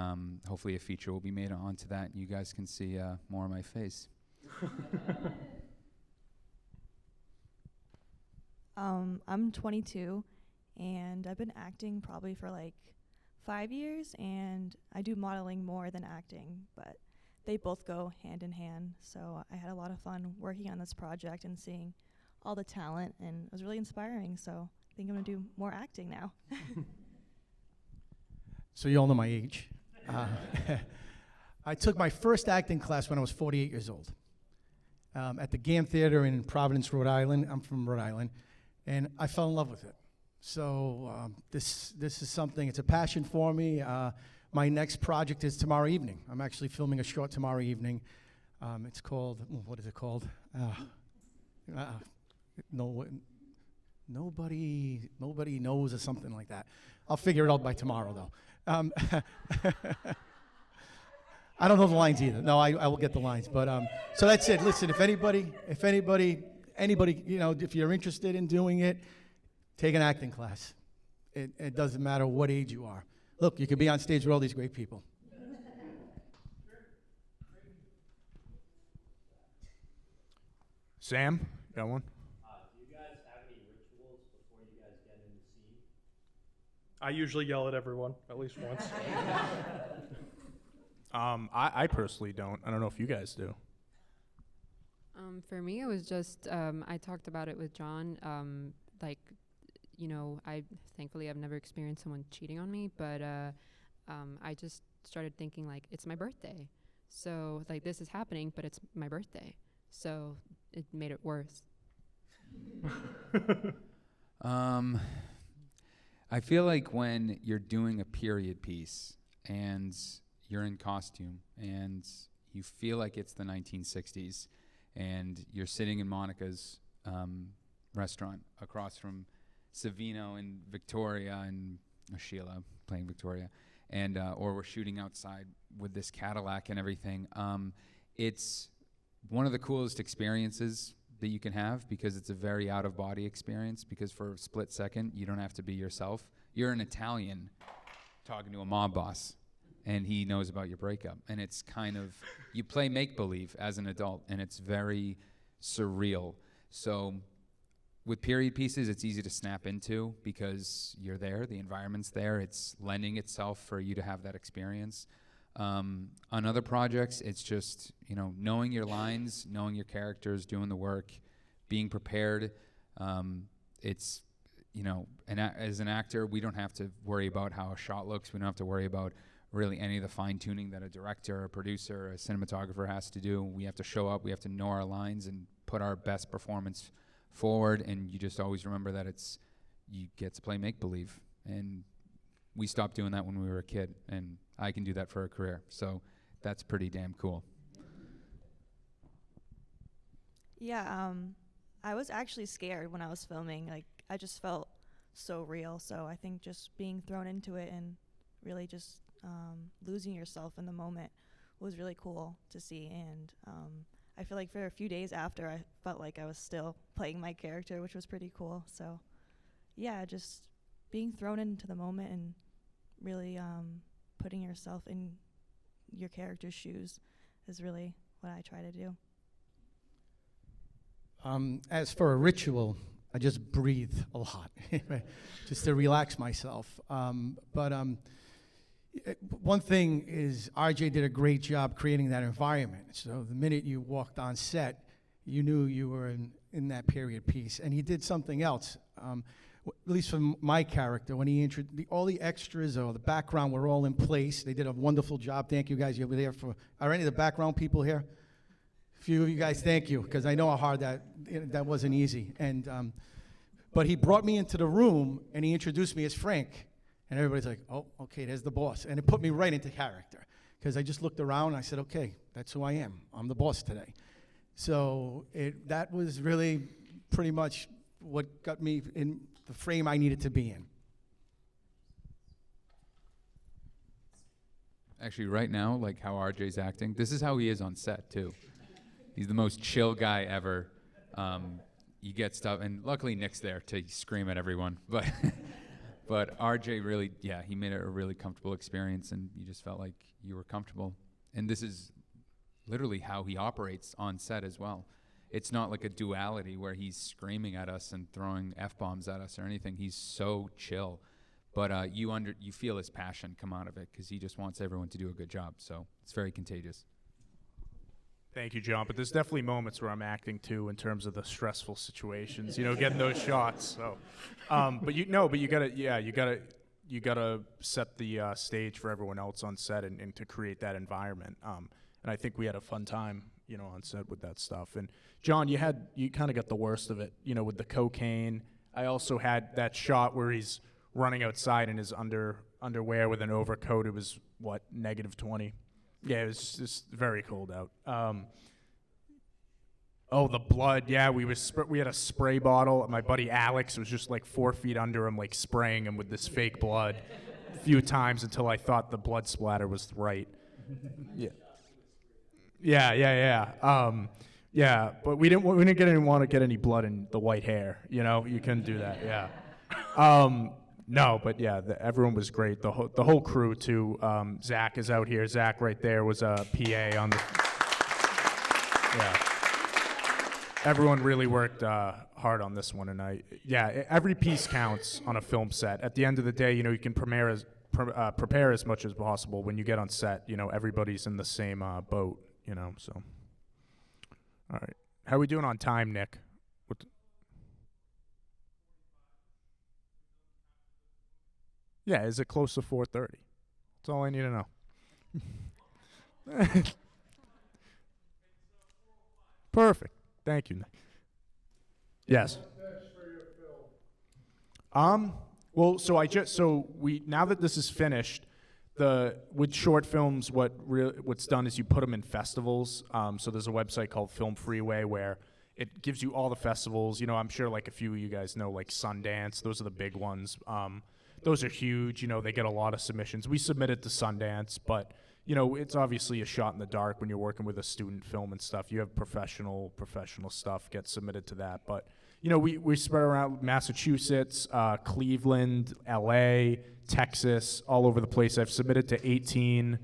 hopefully a feature will be made onto that, and you guys can see more of my face. I'm 22, and I've been acting probably for 5 years, and I do modeling more than acting, but they both go hand in hand. So I had a lot of fun working on this project and seeing all the talent, and it was really inspiring. So I think I'm gonna do more acting now. So you all know my age. I took my first acting class when I was 48 years old at the GAM Theater in Providence, Rhode Island. I'm from Rhode Island, and I fell in love with it. So this is something, it's a passion for me. My next project is tomorrow evening. I'm actually filming a short tomorrow evening. It's called, what is it called? Nobody knows, or something like that. I'll figure it out by tomorrow, though. I don't know the lines either. No, I will get the lines. But so that's it. Listen, if anybody, if you're interested in doing it, take an acting class. It doesn't matter what age you are. Look, you could be on stage with all these great people. Sam, got one? Do you guys have any rituals before you guys get in the scene? I usually yell at everyone at least once. I personally don't. I don't know if you guys do. For me, it was just I talked about it with John. I thankfully I've never experienced someone cheating on me, but I just started thinking it's my birthday, so this is happening, but it's my birthday, so it made it worse. I feel like when you're doing a period piece and you're in costume and you feel like it's the 1960s and you're sitting in Monica's restaurant across from Savino and Victoria and Sheila playing Victoria, and or we're shooting outside with this Cadillac and everything. It's one of the coolest experiences that you can have, because it's a very out of body experience, because for a split second you don't have to be yourself. You're an Italian talking to a mob boss, and he knows about your breakup, and it's kind of, you play make-believe as an adult, and it's very surreal. So with period pieces, it's easy to snap into because you're there, the environment's there, it's lending itself for you to have that experience. On other projects, it's just, you know, knowing your lines, knowing your characters, doing the work, being prepared. It's, you know, as an actor, we don't have to worry about how a shot looks. We don't have to worry about really any of the fine-tuning that a director, a producer, a cinematographer has to do. We have to show up, we have to know our lines and put our best performance forward, and you just always remember that you get to play make-believe. And we stopped doing that when we were a kid, and I can do that for a career. So that's pretty damn cool. Yeah, I was actually scared when I was filming. Like, I just felt so real. So I think just being thrown into it and really just losing yourself in the moment was really cool to see. And I feel like for a few days after, I felt like I was still playing my character, which was pretty cool. So yeah, just being thrown into the moment and really putting yourself in your character's shoes is really what I try to do. As for a ritual, I just breathe a lot, just to relax myself. One thing is RJ did a great job creating that environment. So the minute you walked on set, you knew you were in that period piece. And he did something else, at least for my character, when he introduced all the extras or the background were all in place. They did a wonderful job. Thank you guys. You were there for, are any of the background people here? A few of you guys, thank you, because I know how hard that wasn't easy. And but he brought me into the room and he introduced me as Frank. And everybody's like, oh, okay, there's the boss. And it put me right into character, because I just looked around and I said, okay, that's who I am. I'm the boss today. So that was really pretty much what got me in the frame I needed to be in. Actually, right now, like how RJ's acting, this is how he is on set, too. He's the most chill guy ever. You get stuff, and luckily Nick's there to scream at everyone. But RJ really, yeah, he made it a really comfortable experience, and you just felt like you were comfortable. And this is literally how he operates on set as well. It's not like a duality where he's screaming at us and throwing F-bombs at us or anything. He's so chill. But you feel his passion come out of it, because he just wants everyone to do a good job. So it's very contagious. Thank you, John. But there's definitely moments where I'm acting too, in terms of the stressful situations, you know, getting those shots. So, but you gotta set the stage for everyone else on set and to create that environment. And I think we had a fun time, you know, on set with that stuff. And John, you kind of got the worst of it, you know, with the cocaine. I also had that shot where he's running outside in his underwear with an overcoat. It was what, -20. Yeah, it was just very cold out. The blood. Yeah, we had a spray bottle. My buddy Alex was just like 4 feet under him, like spraying him with this fake blood a few times until I thought the blood splatter was right. Yeah. Yeah. But we didn't want to get any blood in the white hair. You know, you couldn't do that. Yeah. No, but yeah, everyone was great. The whole crew too. Zach is out here. Zach right there was a PA on the. Yeah. Everyone really worked hard on this one, and every piece counts on a film set. At the end of the day, you know, you can prepare as much as possible. When you get on set, you know, everybody's in the same boat. You know, so. All right, how are we doing on time, Nick? Yeah, is it close to 4:30? That's all I need to know. Perfect. Thank you, Nick. Yes. Well, now that this is finished, with short films, what's done is you put them in festivals. So there's a website called Film Freeway where it gives you all the festivals. You know, I'm sure like a few of you guys know, like Sundance. Those are the big ones. Those are huge. You know, they get a lot of submissions. We submitted to Sundance, but you know, it's obviously a shot in the dark when you're working with a student film and stuff. You have professional stuff get submitted to that. But, you know, we spread around Massachusetts, Cleveland, LA, Texas, all over the place. I've submitted to 18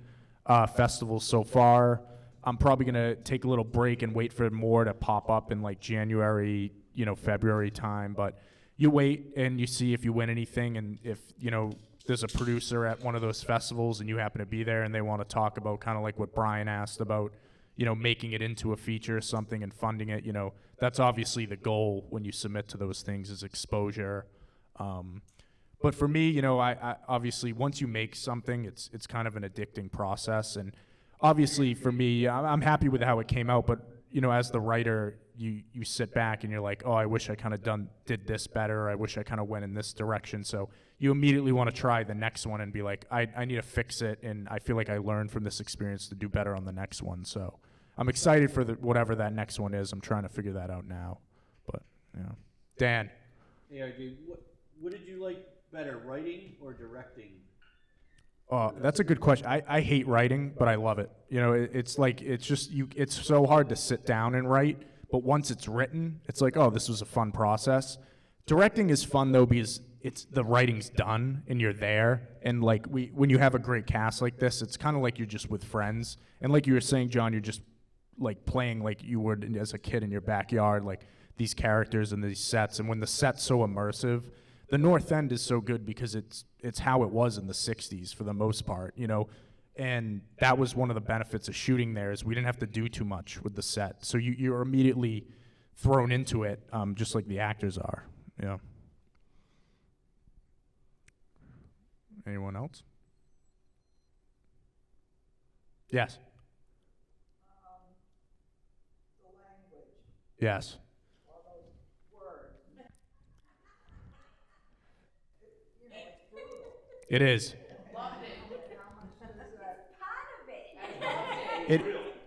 festivals so far. I'm probably going to take a little break and wait for more to pop up in like January, you know, February time. But you wait and you see if you win anything, and if, you know, there's a producer at one of those festivals and you happen to be there and they want to talk about kind of like what Brian asked about, you know, making it into a feature or something and funding it, you know, that's obviously the goal when you submit to those things, is exposure. But for me, you know, I obviously once you make something, it's kind of an addicting process. And obviously for me, I'm happy with how it came out, but, you know, as the writer, you sit back and you're like, oh, I wish I kind of did this better. I wish I kind of went in this direction. So you immediately want to try the next one and be like, I need to fix it, and I feel like I learned from this experience to do better on the next one. So I'm excited for whatever that next one is. I'm trying to figure that out now. But, you know. Dan. Hey, RJ, what did you like better, writing or directing? That's a good question. I hate writing, but I love it. You know, it's so hard to sit down and write, but once it's written, it's like, oh, this was a fun process. Directing is fun though, because the writing's done and you're there, and like when you have a great cast like this, it's kind of like you're just with friends, and like you were saying, John, you're just like playing like you would as a kid in your backyard, like these characters and these sets. And when the set's so immersive, the North End is so good because it's how it was in the 60s for the most part, you know, and that was one of the benefits of shooting there, is we didn't have to do too much with the set. So you're immediately thrown into it, just like the actors are. Yeah. Anyone else? Yes. The language. Yes. All those words. You know, it's brutal. It is. Loved it. How much is that? Part of it.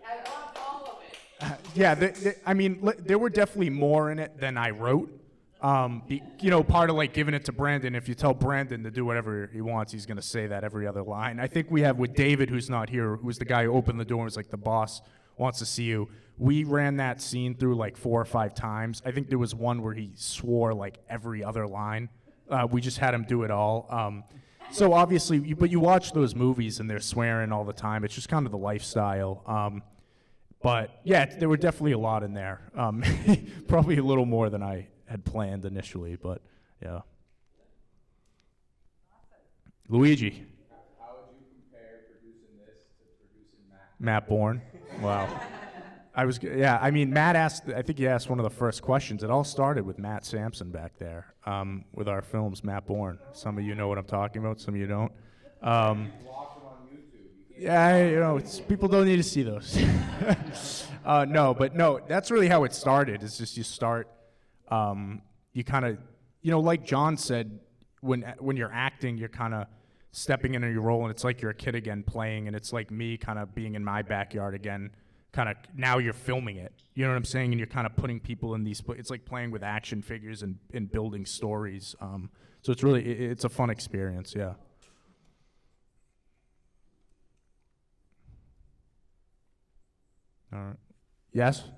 I loved all of it. Yeah, I mean, there were definitely more in it than I wrote. You know, part of like giving it to Brandon, if you tell Brandon to do whatever he wants, he's going to say that every other line. I think we have with David, who's not here, who's the guy who opened the door and was like, the boss wants to see you. We ran that scene through like 4 or 5 times. I think there was one where he swore like every other line. We just had him do it all. So obviously, but you watch those movies and they're swearing all the time. It's just kind of the lifestyle. But yeah, there were definitely a lot in there. Probably a little more than I had planned initially, but yeah. Luigi. How would you compare producing this to producing Matt Bourne. Wow. I mean, Matt asked, I think he asked one of the first questions. It all started with Matt Sampson back there, with our films, Matt Bourne. Some of you know what I'm talking about, some of you don't. Yeah, you know, people don't need to see those. No, that's really how it started. It's just you start, you kind of, you know, like John said, when you're acting, you're kind of stepping into your role, and it's like you're a kid again playing, and it's like me kind of being in my backyard again, kind of now you're filming it. You know what I'm saying? And you're kind of putting people in these, it's like playing with action figures and building stories. So it's really, it's a fun experience, yeah. All right. Yes? Did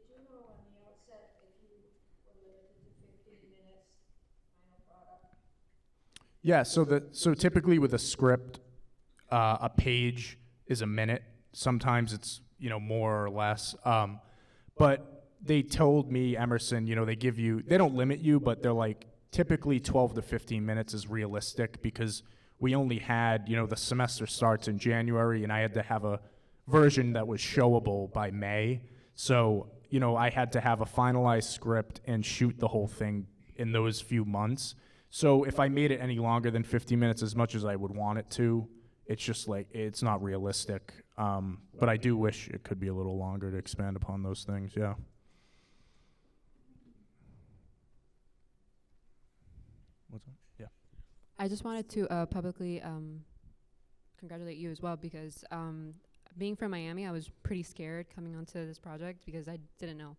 you know on the outset if you were limited to 15 minutes final product? Yeah, so typically with a script, a page is a minute. Sometimes it's, you know, more or less. But they told me, Emerson, you know, they don't limit you, but they're like, typically 12 to 15 minutes is realistic, because we only had, you know, the semester starts in January, and I had to have a version that was showable by May. So, you know, I had to have a finalized script and shoot the whole thing in those few months. So if I made it any longer than 50 minutes, as much as I would want it to, it's just like, it's not realistic. But I do wish it could be a little longer to expand upon those things, yeah. What's up? Yeah. I just wanted to publicly congratulate you as well, because being from Miami, I was pretty scared coming onto this project because I didn't know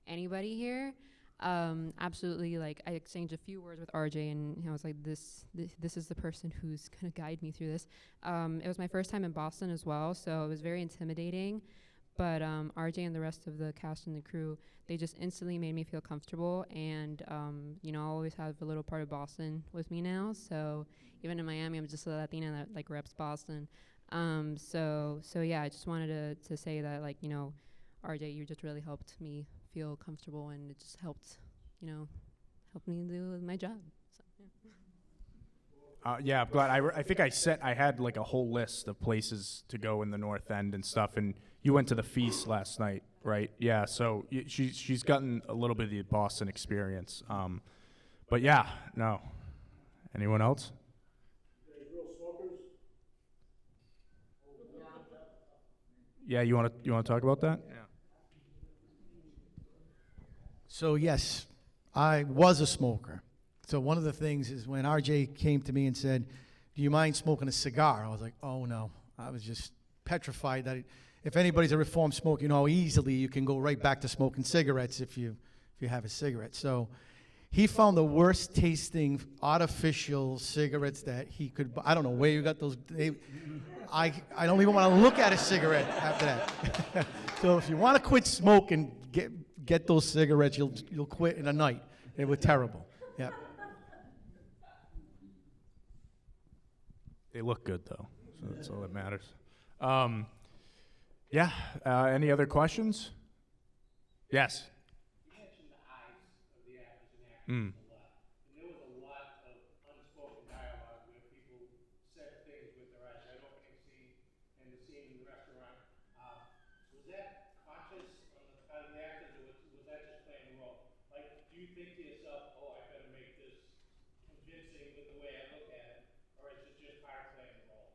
anybody here. Absolutely, like I exchanged a few words with RJ, and I was like, this is the person who's gonna guide me through this. It was my first time in Boston as well, so it was very intimidating. But RJ and the rest of the cast and the crew, they just instantly made me feel comfortable. And I always have a little part of Boston with me now. So even in Miami, I'm just a Latina that like reps Boston. So yeah, I just wanted to say that, like, RJ, you just really helped me feel comfortable, and it just helped me do my job. So, yeah. Yeah, I'm glad. I think I had like a whole list of places to go in the North End and stuff, and you went to the Feast last night, right? Yeah, so she's gotten a little bit of the Boston experience. But yeah, no. Anyone else? You guys real smokers? Yeah, you want to talk about that? Yeah. So yes, I was a smoker. So one of the things is when RJ came to me and said, "Do you mind smoking a cigar?" I was like, "Oh no." I was just petrified that if anybody's a reformed smoker, you know how easily you can go right back to smoking cigarettes if you have a cigarette. So he found the worst tasting artificial cigarettes that he could buy. I don't know where you got those. I don't even want to look at a cigarette after that. So if you want to quit smoking, get those cigarettes. You'll quit in a night. They were terrible. Yeah. They look good though, so that's all that matters. Yeah. Any other questions? Yes. You mentioned the eyes of the actors and actresses a lot. And there was a lot of unspoken dialogue where people said things with their eyes. That opening scene and the scene in the restaurant. Was that conscious on the part of the actors, or was that just playing the role? Like, do you think to yourself, "Oh, I better make this convincing with the way I look at it," or is it just part of playing the role?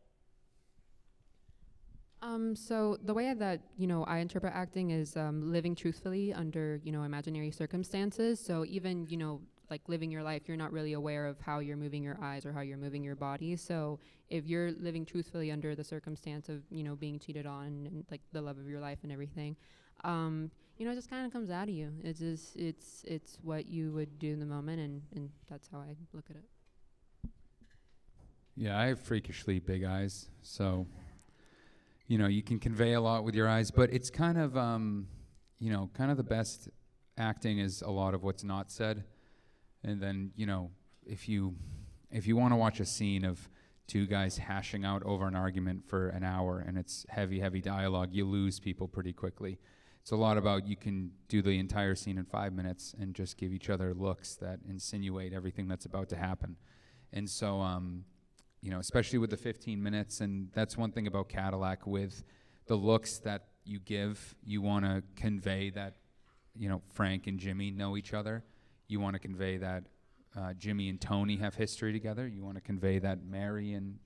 So the way that, I interpret acting is living truthfully under, imaginary circumstances. So even, like living your life, you're not really aware of how you're moving your eyes or how you're moving your body. So if you're living truthfully under the circumstance of, being cheated on and like the love of your life and everything, it just kind of comes out of you. It's just, it's what you would do in the moment, and that's how I look at it. Yeah, I have freakishly big eyes, so you can convey a lot with your eyes, but it's kind of the best acting is a lot of what's not said. And then, if you want to watch a scene of two guys hashing out over an argument for an hour and it's heavy dialogue, you lose people pretty quickly. It's a lot about you can do the entire scene in 5 minutes and just give each other looks that insinuate everything that's about to happen. And so, especially with the 15 minutes, and that's one thing about Cadillac, with the looks that you give, you want to convey that, Frank and Jimmy know each other. You want to convey that Jimmy and Tony have history together. You want to convey that Mary and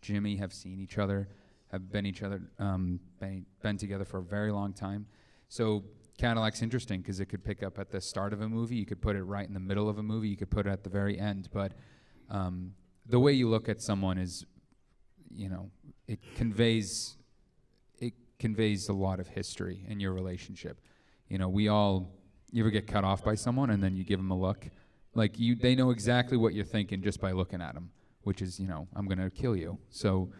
Jimmy have seen each other, have been together for a very long time. So Cadillac's interesting because it could pick up at the start of a movie. You could put it right in the middle of a movie. You could put it at the very end. But the way you look at someone is, it conveys a lot of history in your relationship. You ever get cut off by someone and then you give them a look? Like they know exactly what you're thinking just by looking at them, which is, I'm going to kill you. So,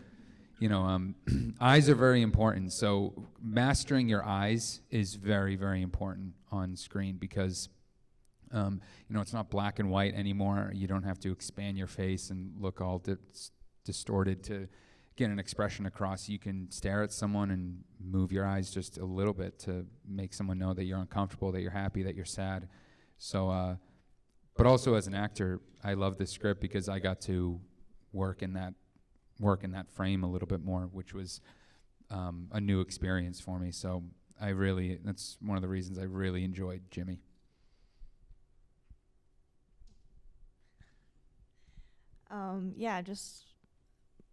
eyes are very important. So mastering your eyes is very, very important on screen because, it's not black and white anymore. You don't have to expand your face and look all distorted to get an expression across. You can stare at someone and move your eyes just a little bit to make someone know that you're uncomfortable, that you're happy, that you're sad. So, but also as an actor, I love this script because I got to work in that frame a little bit more, which was a new experience for me. So that's one of the reasons I really enjoyed Jimmy. Just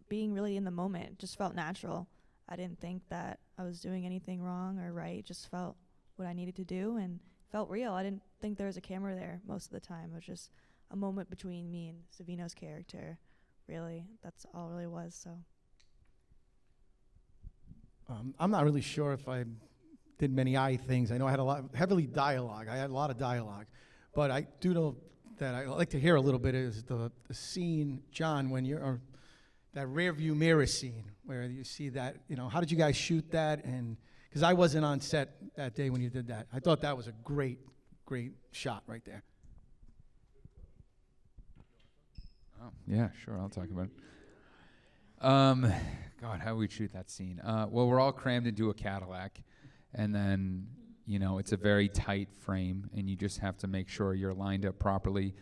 being really in the moment just felt natural. I didn't think that I was doing anything wrong or right. It just felt what I needed to do and felt real. I didn't think there was a camera there most of the time. It was just a moment between me and Savino's character. Really, that's all it really was. So I'm not really sure if I did many eye things. I know I had heavily dialogue. I had a lot of dialogue. But I do know that I like to hear a little bit is the scene, John, when you're that rear view mirror scene where you see that. How did you guys shoot that? And because I wasn't on set that day when you did that, I thought that was a great shot right there. Oh, yeah, sure, I'll talk about it. God, how we shoot that scene? Well, we're all crammed into a Cadillac, and then, it's a very tight frame, and you just have to make sure you're lined up properly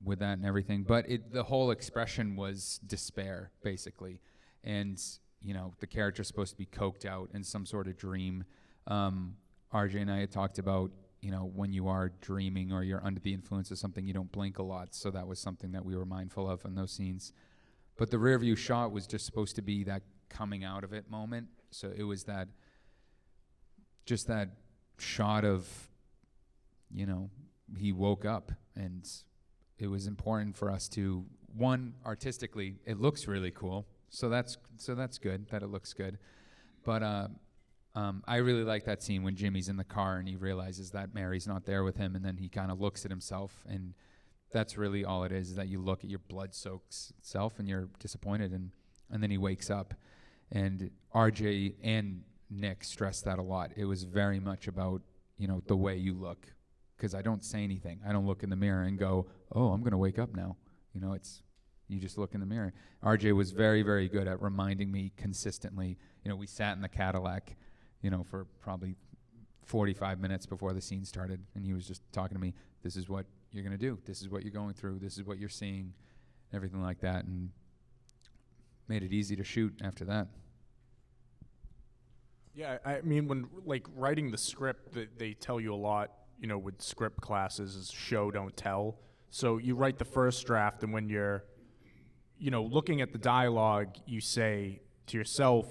with that and everything. But the whole expression was despair, basically. And, the character's supposed to be coked out in some sort of dream. RJ and I had talked about, when you are dreaming or you're under the influence of something, you don't blink a lot. So that was something that we were mindful of in those scenes. But the rear view shot was just supposed to be that coming out of it moment. So it was that shot of, he woke up, and it was important for us to, one, artistically, it looks really cool. So that's good that it looks good. But I really like that scene when Jimmy's in the car and he realizes that Mary's not there with him, and then he kind of looks at himself, and that's really all it is that you look at your blood-soaked self and you're disappointed, and then he wakes up. And RJ and Nick stressed that a lot. It was very much about, the way you look, because I don't say anything. I don't look in the mirror and go, oh, I'm going to wake up now. You just look in the mirror. RJ was very, very good at reminding me consistently. We sat in the Cadillac, for probably 45 minutes before the scene started, and he was just talking to me, this is what you're going to do. This is what you're going through. This is what you're seeing, everything like that, and made it easy to shoot after that. Yeah, I mean, when writing the script, they tell you a lot, with script classes, is show, don't tell. So you write the first draft, and when you're, looking at the dialogue, you say to yourself,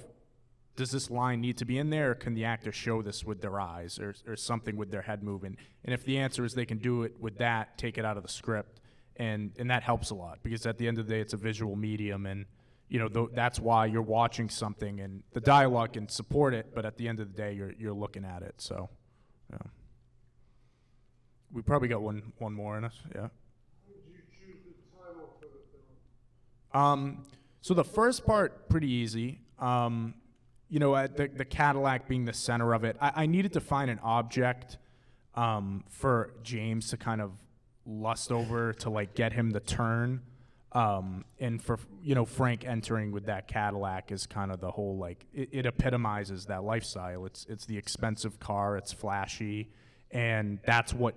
does this line need to be in there, or can the actor show this with their eyes or something with their head movement? And if the answer is they can do it with that, take it out of the script. And that helps a lot, because at the end of the day, it's a visual medium, and that's why you're watching something, and the dialogue can support it, but at the end of the day, you're looking at it. So, yeah. We probably got one more in us. Yeah. How did you choose the title for the film? So the first part, pretty easy. The Cadillac being the center of it, I needed to find an object for James to kind of lust over, to get him to turn. And for, Frank entering with that Cadillac is kind of the whole, it epitomizes that lifestyle. It's the expensive car, it's flashy, and that's what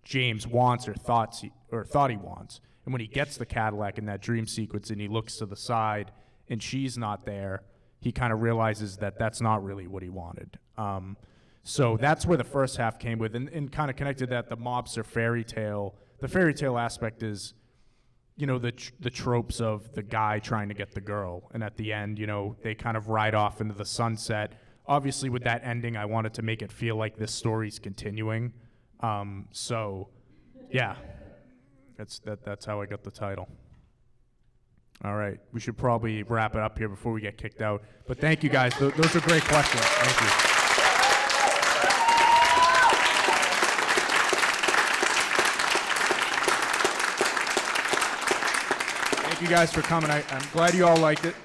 James wants or thought he wants. And when he gets the Cadillac in that dream sequence and he looks to the side and she's not there, he kind of realizes that that's not really what he wanted. So that's where the first half came with, and kind of connected that the Mobster Fairy Tale. The fairy tale aspect is, the tropes of the guy trying to get the girl, and at the end, they kind of ride off into the sunset. Obviously, with that ending, I wanted to make it feel like this story's continuing. So, yeah, that's how I got the title. All right, we should probably wrap it up here before we get kicked out. But thank you, guys. Those are great questions. Thank you. Thank you guys for coming. I'm glad you all liked it.